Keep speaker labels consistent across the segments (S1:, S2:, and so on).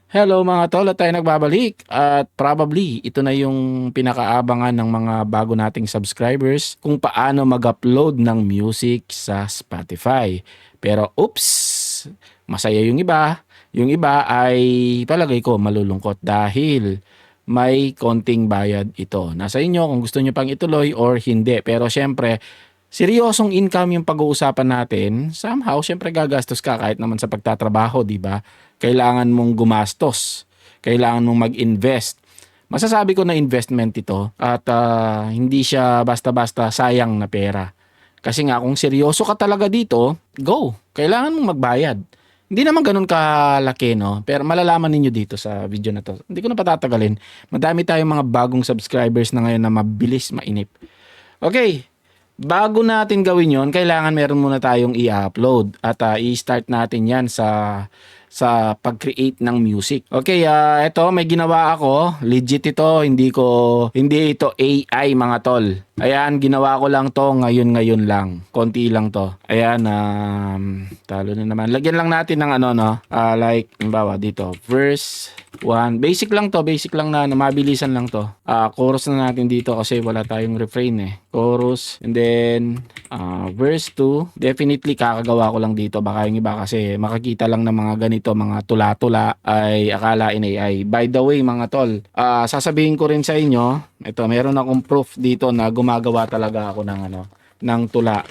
S1: Hello mga tol, at tayo nagbabalik at probably ito na yung pinakaabangan ng mga bago nating subscribers kung paano mag-upload ng music sa Spotify. Pero oops, masaya yung iba. Yung iba ay palagay ko malulungkot dahil may konting bayad ito. Nasa inyo kung gusto nyo pang ituloy or hindi. Pero syempre, seryosong income yung pag-uusapan natin. Somehow, syempre gagastos ka kahit naman sa pagtatrabaho, di ba? Kailangan mong gumastos. Kailangan mong mag-invest. Masasabi ko na investment ito at hindi siya basta-basta sayang na pera. Kasi nga kung seryoso ka talaga dito, go. Kailangan mong magbayad. Hindi naman ganun kalaki, no? Pero malalaman ninyo dito sa video na to. Hindi ko na patatagalin. Madami tayong mga bagong subscribers na ngayon na mabilis mainip. Okay, bago natin gawin yon, kailangan meron muna tayong i-upload at i-start natin yan sa pag-create ng music. Okay, ito may ginawa ako, legit ito, hindi ito AI mga tol. Ayan, ginawa ko lang to ngayon lang. Konti lang to. Ayan, talo na naman. Lagyan lang natin ng ano no, like halimbawa dito, verse 1. Basic lang to, basic lang na mabilisan lang to. Chorus na natin dito kasi wala tayong refrain eh. Chorus and then verse 2. Definitely kakagawa ko lang dito. Baka yung iba kasi makakita lang ng mga ganito, mga tula-tula ay akala in AI. By the way mga tol, sasabihin ko rin sa inyo, ito meron akong proof dito na gumagawa talaga ako ng ano, ng tula.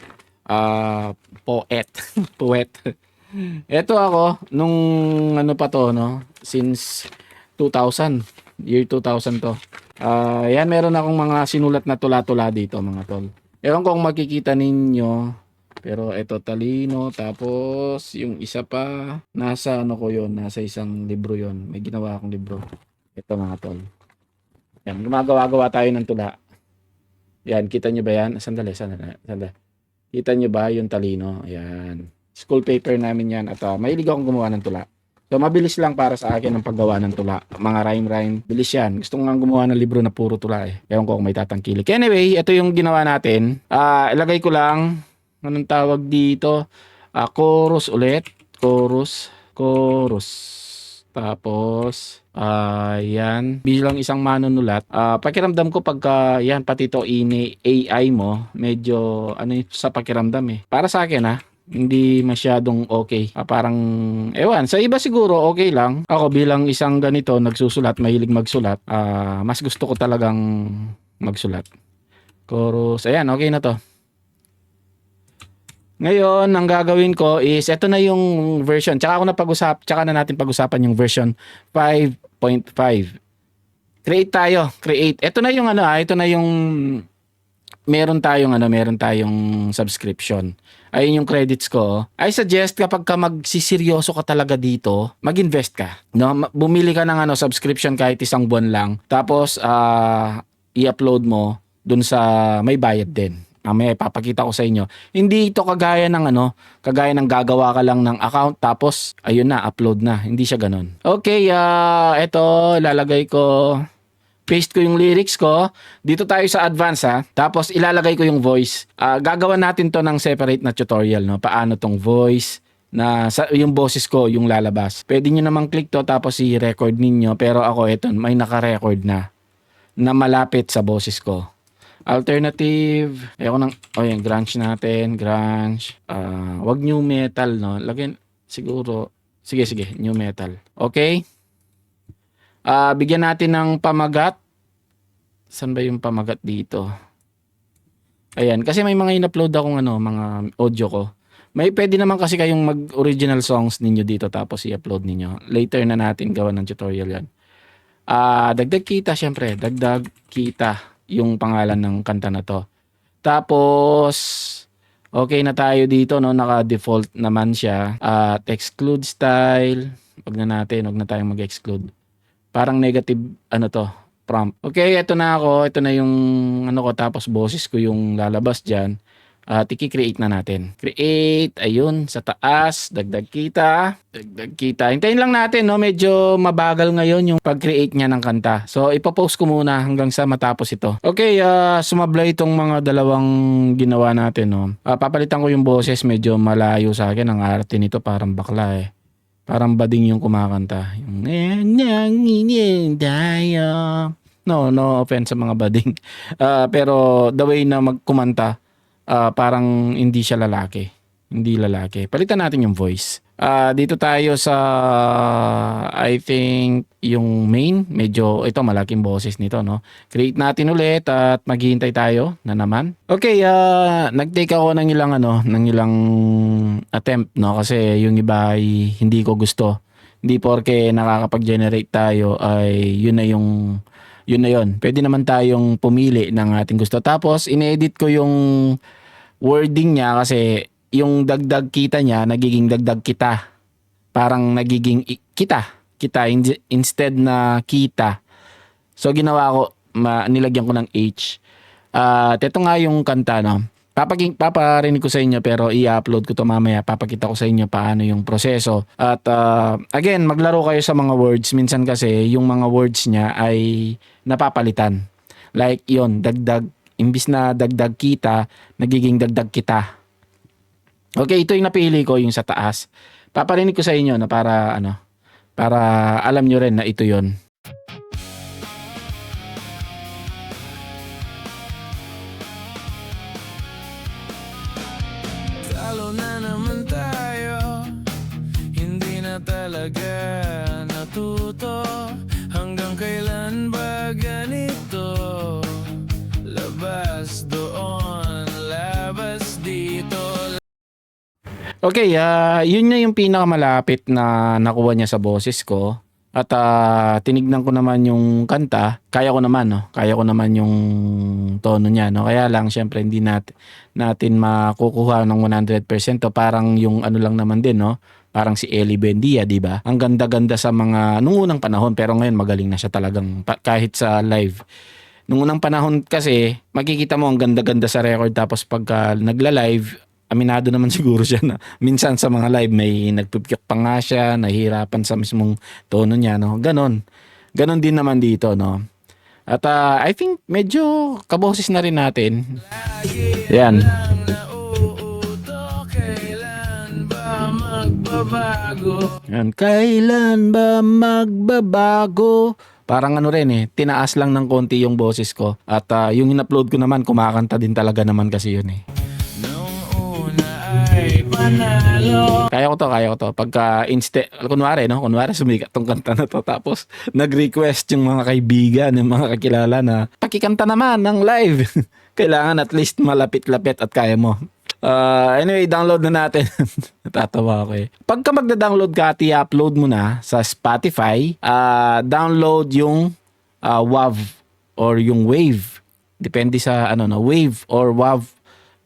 S1: Poet. Poet. Ito ako nung ano pa to no, since 2000, year 2000 to. Yan meron akong mga sinulat na tula-tula dito mga tol. Ewan ko kung makikita ninyo, pero ito talino, tapos yung isa pa nasa ano ko yon, nasa isang libro yon. May ginawa akong libro. Ito mga tol. Yan, gumagawa-gawa tayo ng tula. Yan, kita nyo ba yan? Sandali. Kita nyo ba yung talino? Ayan. School paper namin yan at mahilig akong gumawa ng tula. So mabilis lang para sa akin ang paggawa ng tula. Mga rhyme, bilis yan. Gusto ko nga gumawa ng libro na puro tula eh. Ewan ko kung may tatangkilik. Anyway, ito yung ginawa natin. Ilagay ko lang, anong tawag dito? Chorus ulit. Chorus. Tapos, yan. Bilang isang manunulat, pakiramdam ko pagka, yan, pati to AI mo, medyo, ano sa pakiramdam eh. Para sa akin hindi masyadong okay. Parang, ewan, sa iba siguro okay lang. Ako bilang isang ganito, nagsusulat, mahilig magsulat, mas gusto ko talagang magsulat. Chorus, ayan, okay na to. Ngayon, ang gagawin ko is ito na yung version. Tsaka na natin pag-usapan yung version 5.5. Create tayo. Create. Ito na yung ito na yung meron tayong subscription. Ayun yung credits ko. I suggest kapag ka magsiseryoso ka talaga dito, mag-invest ka. No, bumili ka ng subscription kahit isang buwan lang. Tapos i-upload mo dun sa may bayad din. May papakita ko sa inyo. Hindi ito kagaya ng gagawa ka lang ng account tapos ayun na, upload na. Hindi siya ganun. Okay, ito lalagay ko, paste ko yung lyrics ko. Dito tayo sa advance Tapos ilalagay ko yung voice. Gagawa natin to ng separate na tutorial, no? Paano tong voice na yung boses ko yung lalabas. Pwede niyo namang click to tapos i-record ninyo, pero ako ito may naka-record na malapit sa boses ko. Alternative, yung grunge natin, grunge. Wag new metal, no? Lagyan siguro. Sige, new metal. Okay? Bigyan natin ng pamagat. Saan ba yung pamagat dito? Ayan, kasi may mga in-upload akong mga audio ko. May pwede naman kasi kayong mag-original songs ninyo dito tapos i-upload ninyo. Later na natin gawa ng tutorial yan. Dagdag kita, syempre. Dagdag kita yung pangalan ng kanta na to. Tapos, okay na tayo dito, no? Naka-default naman siya. At exclude style. Wag na tayong mag-exclude. Parang negative, prompt. Okay, ito na ako. Ito na yung, ko, tapos boses ko yung lalabas dyan. I-create na natin. Create, ayun, sa taas, dagdag kita. Hintayin lang natin, no? Medyo mabagal ngayon yung pag-create niya ng kanta. So, ipopost ko muna hanggang sa matapos ito. Okay, sumablay itong mga dalawang ginawa natin, no? Papalitan ko yung boses, medyo malayo sa akin. Ang arte nito, parang bakla eh. Parang bading yung kumakanta. Yung tayo. No offense sa mga bading. Pero the way na magkumanta, parang hindi siya lalaki. Hindi lalaki. Palitan natin yung voice. Dito tayo sa I think yung main, medyo ito malaking boses nito, no. Create natin ulit at maghihintay tayo na naman. Okay, nag-take ako ng ilang attempt, no, kasi yung iba ay hindi ko gusto. Hindi porke nakakapag-generate tayo ay yun na yun. Pwede naman tayong pumili ng ating gusto. Tapos ine-edit ko yung wording niya kasi yung dagdag kita niya nagiging dagdag kita. Parang nagiging kita instead na kita. So ginawa ko, nilagyan ko ng H. At ito nga yung kanta, no. Paparinig ko sa inyo pero i-upload ko to mamaya. Papakita ko sa inyo paano yung proseso. At again, maglaro kayo sa mga words. Minsan kasi yung mga words niya ay napapalitan. Like yon, dagdag, imbis na dagdag kita, nagiging dagdag kita. Okay, ito yung napili ko, yung sa taas. Paparinig ko sa inyo na para alam nyo rin na ito yon.
S2: Talo na naman tayo, hindi na talaga natuto. Hanggang kailan ba ganito? Labas doon, labas dito.
S1: Okay, yun na yung pinakamalapit na nakuha niya sa boses ko. At tinignan ko naman yung kanta, kaya ko naman, no? Kaya ko naman yung tono niya, no? Kaya lang, syempre, hindi natin makukuha ng 100%. Parang yung ano lang naman din, no? Parang si Ellie Buendia, di ba? Ang ganda-ganda sa mga, nung unang panahon, pero ngayon magaling na siya talagang, kahit sa live. Nung unang panahon kasi, makikita mo ang ganda-ganda sa record, tapos pagka nagla-live, aminado naman siguro siya na minsan sa mga live may nagpipikyak pa nga siya, nahihirapan sa mismong tono niya, no? Ganon din naman dito, no? At I think medyo kaboses na rin natin. Yan.
S2: Kailan ba magbabago?
S1: Yan. Kailan ba magbabago? Parang ano rin tinaas lang ng konti yung boses ko. At yung in-upload ko naman, kumakanta din talaga naman kasi yun Panalo. Kaya ko to. Pagka kunwari sumikat tong kanta na to, tapos nag-request yung mga kaibigan, yung mga kakilala na pakikanta naman ng live. Kailangan at least malapit-lapit at kaya mo. Anyway, download na natin. Natatawa ako Pagka magda-download ka, i-upload mo na sa Spotify, download yung WAV or yung WAVE. Depende sa WAVE or WAV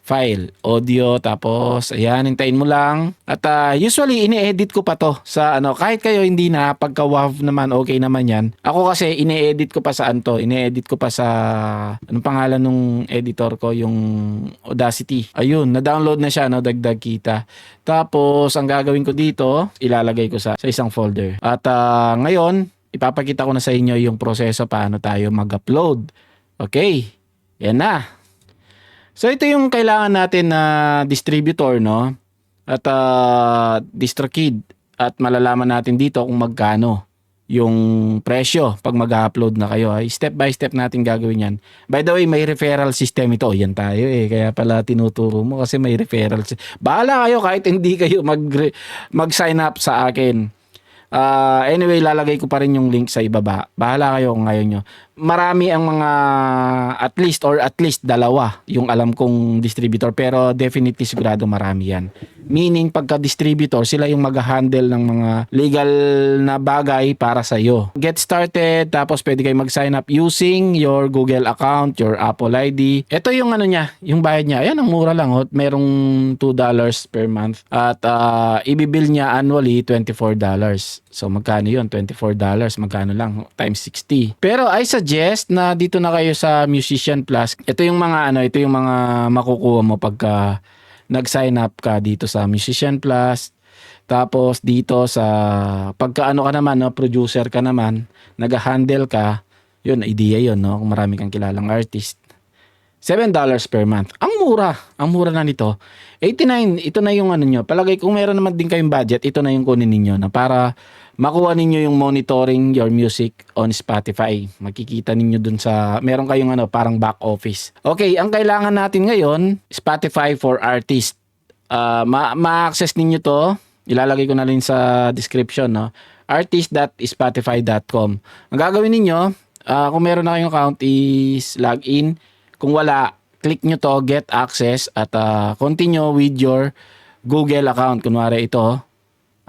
S1: file, audio, tapos ayan, hintayin mo lang. At usually ini-edit ko pa to sa kahit kayo hindi na, pagka WAV naman okay naman yan. Ako kasi ini-edit ko pa sa ini-edit ko pa sa anong pangalan nung editor ko, yung Audacity. Ayun, na-download na siya, dagdag kita. Tapos ang gagawin ko dito, ilalagay ko sa isang folder. At ngayon, ipapakita ko na sa inyo yung proseso paano tayo mag-upload. Okay, yan na. So ito yung kailangan natin na distributor, no? At DistroKid. At malalaman natin dito kung magkano yung presyo pag mag-upload na kayo. Step by step natin gagawin yan. By the way, may referral system ito. Yan tayo Kaya pala tinuturo mo kasi may referral. Bahala kayo kahit hindi kayo mag-sign up sa akin. Anyway, lalagay ko pa rin yung link sa ibaba. Bahala kayo kung ngayon nyo. Marami ang mga at least dalawa yung alam kong distributor, pero definitely sigurado marami yan. Meaning pagka-distributor, sila yung mag-handle ng mga legal na bagay para sa iyo. Get started, tapos pwede kayo mag-sign up using your Google account, your Apple ID. Ito yung niya, yung bayad niya. Ayan, ang mura lang. Merong $2 per month. At ibibill niya annually $24. So magkano yun? $24. Magkano lang? Times 60. Pero I suggest na dito na kayo sa Musician Plus. Ito yung mga makukuha mo pagka nag-sign up ka dito sa Musician Plus. Tapos dito sa pagka ka naman, producer ka naman, nag-handle ka, yun, idea yun, no? Kung marami kang kilalang artist. $7 per month. Ang mura na nito. 89, ito na yung ano nyo. Palagay kung meron naman din kayong budget, ito na yung kunin ninyo na para makuha ninyo yung monitoring your music on Spotify. Makikita ninyo dun sa, meron kayong ano, parang back office. Okay, ang kailangan natin ngayon, Spotify for Artists. Ma-access ninyo to. Ilalagay ko na rin sa description, no? artist.spotify.com. Ang gagawin ninyo, kung meron na kayong account is log in. Kung wala, click nyo to, get access at continue with your Google account. Kunwari ito.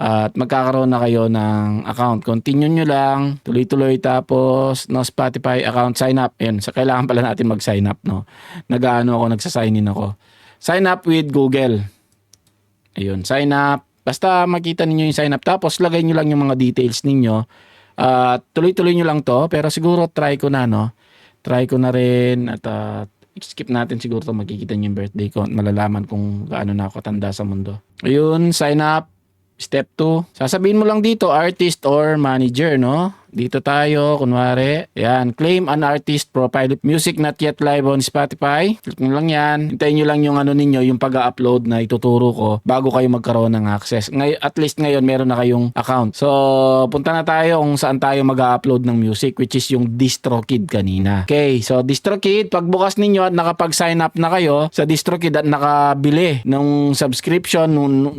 S1: At magkakaroon na kayo ng account. Continue nyo lang, tuloy-tuloy, tapos no Spotify account, sign up. Yan, so kailangan pala natin mag-sign up, no? Nagsa-sign in ako. Sign up with Google. Ayun, sign up. Basta makita ninyo yung sign up. Tapos lagay nyo lang yung mga details ninyo. Tuloy-tuloy nyo lang to. Pero siguro try ko na, no? Try ko na rin at skip natin siguro to. Makikita nyo yung birthday ko. Malalaman kung gaano na ako katanda sa mundo. Ayun, sign up. Step 2. Sasabihin mo lang dito, artist or manager, no? Dito tayo, kunwari. Yan, claim an artist profile. Music not yet live on Spotify. Click nyo lang yan. Hintayin nyo lang yung ano ninyo, yung pag-upload na ituturo ko bago kayo magkaroon ng access. At least ngayon, meron na kayong account. So, punta na tayo kung saan tayo mag-upload ng music, which is yung DistroKid kanina. Okay, so DistroKid, pagbukas ninyo at nakapag-sign up na kayo sa DistroKid at nakabili ng subscription,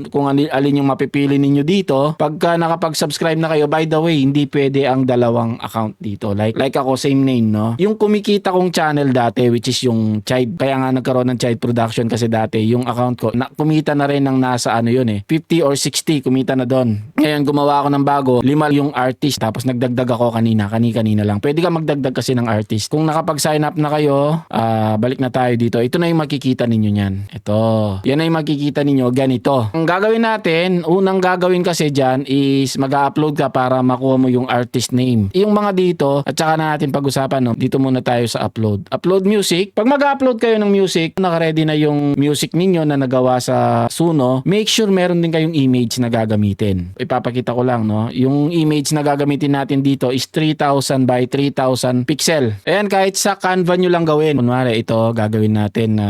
S1: kung alin yung mapipili ninyo dito, pagka nakapag-subscribe na kayo, by the way, hindi pwede ang dalawang account dito. Like ako, same name, no? Yung kumikita kong channel dati, which is yung Child. Kaya nga nagkaroon ng Child Production kasi dati, yung account ko, kumita na rin ng nasa ano yun 50 or 60, kumita na doon. Ngayon, gumawa ako ng bago, 5 yung artist, tapos nagdagdag ako kanina lang. Pwede ka magdagdag kasi ng artist. Kung nakapag-sign up na kayo, balik na tayo dito. Ito na yung makikita ninyo niyan. Ito. Yan na yung makikita ninyo, ganito. Ang gagawin natin, unang gagawin kasi dyan is mag-upload ka para makuha mo yung artist name. Yung mga dito, at saka na natin pag-usapan, no? Dito muna tayo sa upload. Upload music. Pag mag-upload kayo ng music, naka-ready na yung music ninyo na nagawa sa Suno, make sure meron din kayong image na gagamitin. Ipapakita ko lang, no? Yung image na gagamitin natin dito is 3000 by 3000 pixel. Ayan, kahit sa Canva nyo lang gawin. Kunwari, ito, gagawin natin na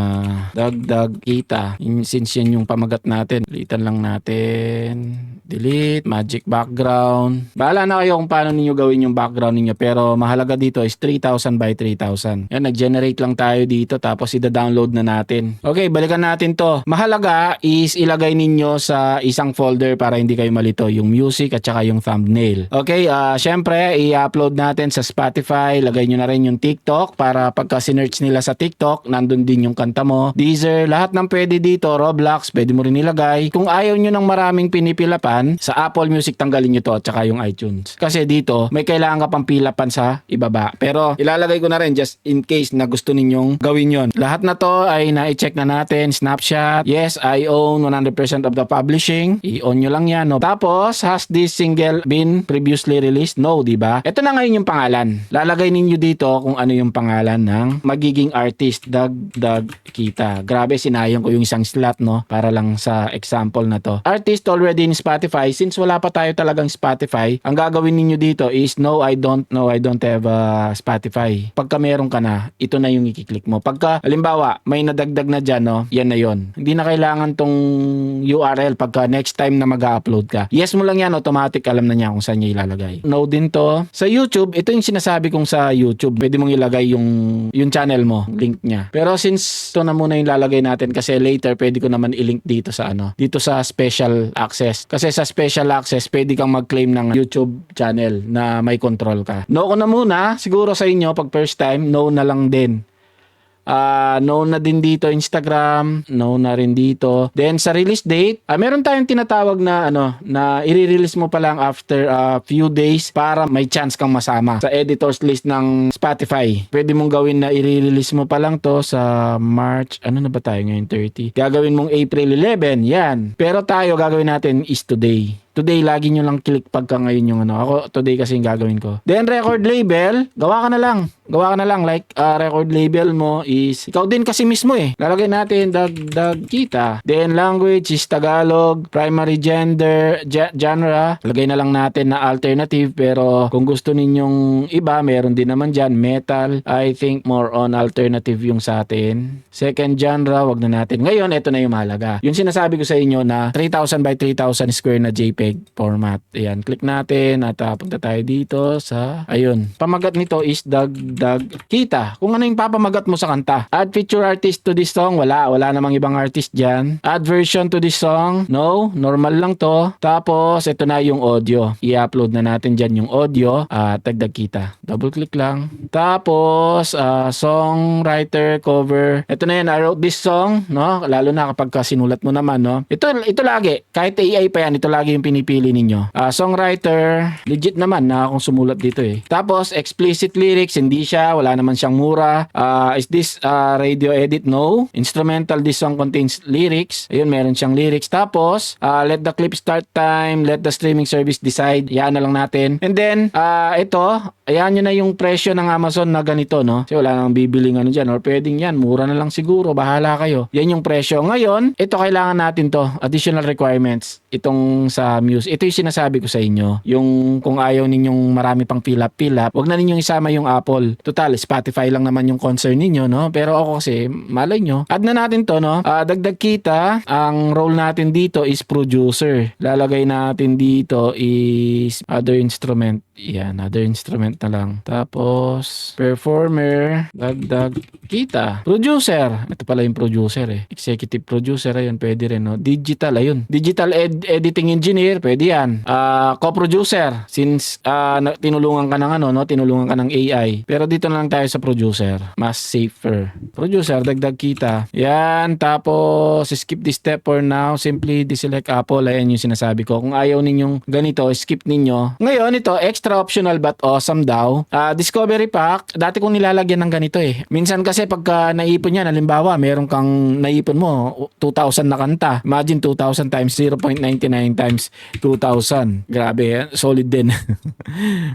S1: dagdag kita. Since yan yung pamagat natin, deletean lang natin. Delete, magic background. Bahala na kayo kung paano ninyo gawin yung background ninyo, pero mahalaga dito is 3000 by 3000. Yan, nag-generate lang tayo dito tapos ida-download na natin. Okay, balikan natin to. Mahalaga is ilagay ninyo sa isang folder para hindi kayo malito yung music at saka yung thumbnail. Okay, syempre i-upload natin sa Spotify, lagay nyo na rin yung TikTok para pagka sinearch nila sa TikTok, nandun din yung kanta mo. Deezer, lahat ng pwede dito. Roblox, pwede mo rin ilagay. Kung ayaw nyo ng maraming pinipilapan, sa Apple Music tanggalin nyo to at saka yung iTunes. Kasi dito, may kailangan ka pang pilapan sa ibaba. Pero ilalagay ko na rin just in case na gusto ninyong gawin yon. Lahat na to ay na-check na natin. Snapshot. Yes, I own 100% of the publishing. I-on nyo lang yan. No? Tapos, has this single been previously released? No, diba? Ito na ngayon yung pangalan. Lalagay ninyo dito kung ano yung pangalan ng magiging artist. Dagdag kita. Grabe, sinayang ko yung isang slot, no? Para lang sa example na to. Artist already in Spotify. Since wala pa tayo talagang Spotify, ang gagawin ninyo dito is no, I don't have Spotify. Pagka meron ka na, ito na yung i-click mo. Pagka, halimbawa, may nadagdag na dyan, no? Yan na yon. Hindi na kailangan tong URL pagka next time na mag-upload ka. Yes mo lang yan, automatic alam na niya kung saan niya ilalagay. No din to. Sa YouTube, ito yung sinasabi kong sa YouTube. Pwede mong ilagay yung channel mo, link niya. Pero since ito na muna yung lalagay natin kasi later pwede ko naman i-link dito sa dito sa special access. Kasi sa special access, pwede kang mag-claim ng YouTube channel na may control ka. No ko na muna, siguro sa inyo pag first time, no na lang din. No na din dito Instagram, no na rin dito. Then sa release date, meron tayong tinatawag na na i-release mo pa lang after a few days para may chance kang masama sa editors list ng Spotify. Pwede mong gawin na i-release mo pa lang to sa March, ano na ba tayo ngayon, 30. Gagawin mong April 11, yan. Pero tayo gagawin natin is today. Today, lagi nyo lang click pagka ngayon yung ano. Ako, today kasi yung gagawin ko. Then, record label, gawa ka na lang. Gawa ka na lang. Like, record label mo is, ikaw din kasi mismo eh. Lalagay natin, dagdag kita. Then, language is Tagalog. Primary gender, genre. Lagay na lang natin na alternative. Pero, kung gusto ninyong iba, meron din naman dyan. Metal. I think more on alternative yung sa atin. Second genre, wag na natin. Ngayon, ito na yung mahalaga. Yung sinasabi ko sa inyo na 3,000 by 3,000 square na JPEG format. Ayan, click natin at punta tayo dito sa, ayun. Pamagat nito is dagdag kita. Kung ano yung papamagat mo sa kanta. Add feature artist to this song, wala namang ibang artist dyan. Add version to this song, no, normal lang to. Tapos, ito na yung audio. I-upload na natin dyan yung audio at dagdag kita. Double click lang. Tapos, songwriter, cover. Ito na yan, I wrote this song, no? Lalo na kapag sinulat mo naman, no? Ito lagi, kahit AI pa yan, ito lagi yung pinipili ninyo. Songwriter, legit naman na akong sumulat dito eh. Tapos, explicit lyrics, hindi siya, wala naman siyang mura. Is this radio edit? No. Instrumental, this song contains lyrics. Ayun, meron siyang lyrics. Tapos, let the clip start time, let the streaming service decide. Yan na lang natin. And then, ito, ayan nyo na yung presyo ng Amazon na ganito, no? Kasi wala nang bibiling ano dyan. Or pwedeng yan, mura na lang siguro. Bahala kayo. Yan yung presyo. Ngayon, ito kailangan natin to. Additional requirements. Itong sa Muse. Ito yung sinasabi ko sa inyo. Yung kung ayaw ninyong marami pang fill up, wag na ninyong isama yung Apple. Total, Spotify lang naman yung concern ninyo, no? Pero ako kasi, malay nyo. Add na natin to, no? Dagdag kita, ang role natin dito is producer. Lalagay natin dito is other instrument. Yan, other instrument na lang. Tapos, performer, dagdag kita. Producer. Ito pala yung producer eh. Executive producer, ayun, pwede rin, no? Digital, ayun. Digital editing engineer, pwede yan. Co-producer, since tinulungan ka ng ano, no? Tinulungan ka ng AI. Pero dito na lang tayo sa producer. Mas safer. Producer, dagdag kita. Yan, tapos, skip this step for now. Simply deselect Apple. Ayan yung sinasabi ko. Kung ayaw ninyong ganito, skip ninyo. Ngayon, ito, extra optional but awesome daw. Discovery pack, dati kong nilalagyan ng ganito eh. Minsan kasi pagka naipon yan, halimbawa, meron kang naipon mo, 2,000 na kanta. Imagine 2,000 times 0.99 times 2,000. Grabe, solid din.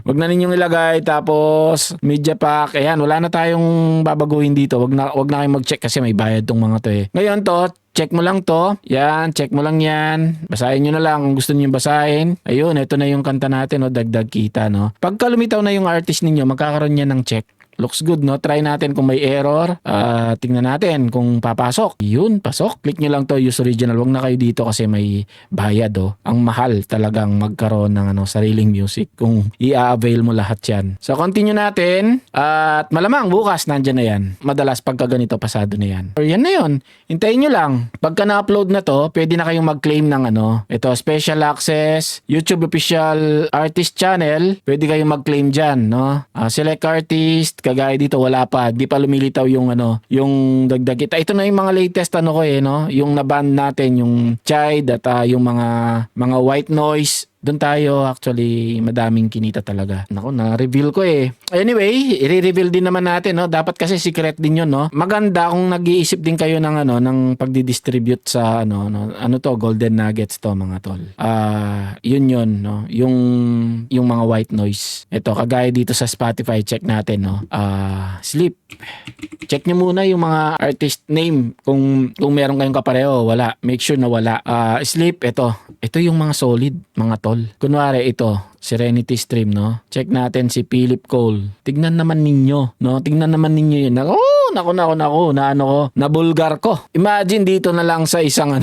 S1: Wag na ninyong ilagay. Tapos, media pack. Ayan, wala na tayong babaguhin dito. Wag na kayong mag-check kasi may bayad tong mga to eh. Ngayon to, check mo lang to. Yan, check mo lang yan. Basahin nyo na lang kung gusto nyo basahin. Ayun, ito na yung kanta natin, no? Dagdag kita, no? Pagka lumitaw na yung artist ninyo, magkakaroon yan ng check. Looks good, no? Try natin kung may error. Tingnan natin kung papasok. Yun, pasok. Click nyo lang to, use original. Huwag na kayo dito kasi may bayad, oh. Ang mahal talagang magkaroon ng sariling music kung i-avail mo lahat yan. So, continue natin. At malamang bukas, nandyan na yan. Madalas pagka ganito, pasado na yan. Or yan na yun. Hintayin nyo lang. Pagka na-upload na to, pwede na kayong mag-claim ng ito, special access, YouTube official artist channel. Pwede kayong mag-claim dyan, no? Select artist, kagaya dito wala pa, di pa lumilitaw yung yung dagdag kita. Ito na yung mga latest ko no, yung na-ban natin yung Chide at yung mga white noise. Doon tayo actually madaming kinita talaga. Naku, na-reveal ko eh. Anyway, i-reveal din naman natin, no. Dapat kasi secret din 'yon, no. Maganda kung nag-iisip din kayo ng ng pagdi-distribute sa to, golden nuggets to mga tol. Yun, no. Yung mga white noise. Ito kagaya dito sa Spotify, check natin, no. Sleep. Check niyo muna yung mga artist name kung meron kayong kapareho, wala. Make sure na wala. Sleep, ito yung mga solid, mga tol. Kunwari ito, Serenity Stream, no? Check natin si Philip Cole. Tignan naman ninyo, no? Tignan naman ninyo yun. Naku, nabulgar ko. Imagine dito na lang sa isang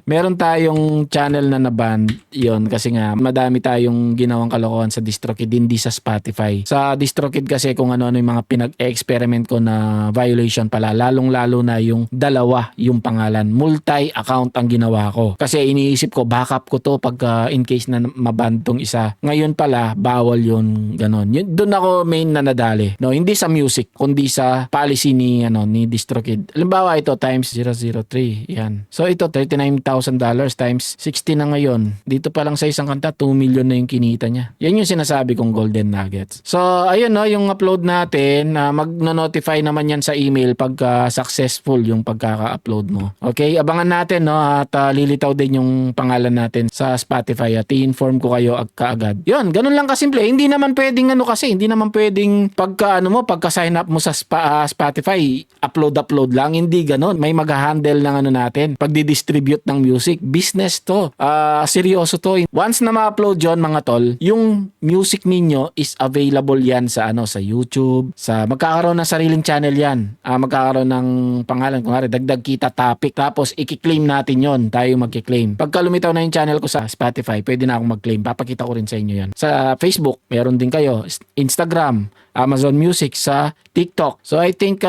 S1: meron tayong channel na na-ban yon kasi nga madami tayong ginawang kalokohan sa DistroKid, hindi sa Spotify. Sa DistroKid kasi kung ano yung mga pinag-experiment ko na violation pala, lalong-lalo na yung dalawa yung pangalan. Multi-account ang ginawa ko. Kasi iniisip ko, backup ko to pag in case na maban tong isa. Ngayon pala, bawal yun, ganon. Doon ako main na nadali. No, hindi sa music, kundi sa policy ni DistroKid. Halimbawa ito, times 003. Yan. So ito, 39 $9,000 times 60 na ngayon. Dito pa lang sa isang kanta, 2 million na yung kinita niya. Yan yung sinasabi kong golden nuggets. So, ayun no, yung upload natin, magno-notify naman yan sa email pagka successful yung pagkaka-upload mo. Okay, abangan natin no, at lilitaw din yung pangalan natin sa Spotify at i-inform ko kayo kaagad. Yun, ganun lang kasimple. Hindi naman pwedeng hindi naman pwedeng pagka sign up mo sa Spotify, upload lang. Hindi ganun. May mag-handle ng natin. Pagdi-distribute ng music, business to. Seryoso to. Once na ma-upload yon mga tol, yung music ninyo is available yan sa sa YouTube, magkakaroon ng sariling channel yan. Magkakaroon ng pangalan, kunwari dagdag kita topic, tapos i-claim natin yon, tayo magki-claim. Pagka lumitaw na yung channel ko sa Spotify, pwede na akong mag-claim. Papakita ko rin sa inyo yan. Sa Facebook, meron din kayo. Instagram, Amazon Music, sa TikTok. So I think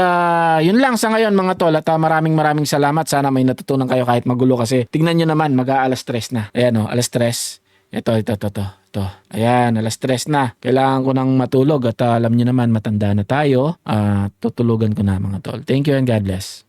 S1: yun lang sa ngayon mga tol, at maraming salamat. Sana may natutunan kayo kahit magulo, kasi tignan nyo naman, mag-aalas 3 na. Ayan o, alas 3. Ito. Ayan, alas 3 na. Kailangan ko nang matulog at alam nyo naman, matanda na tayo. Tutulugan ko na mga tol. Thank you and God bless.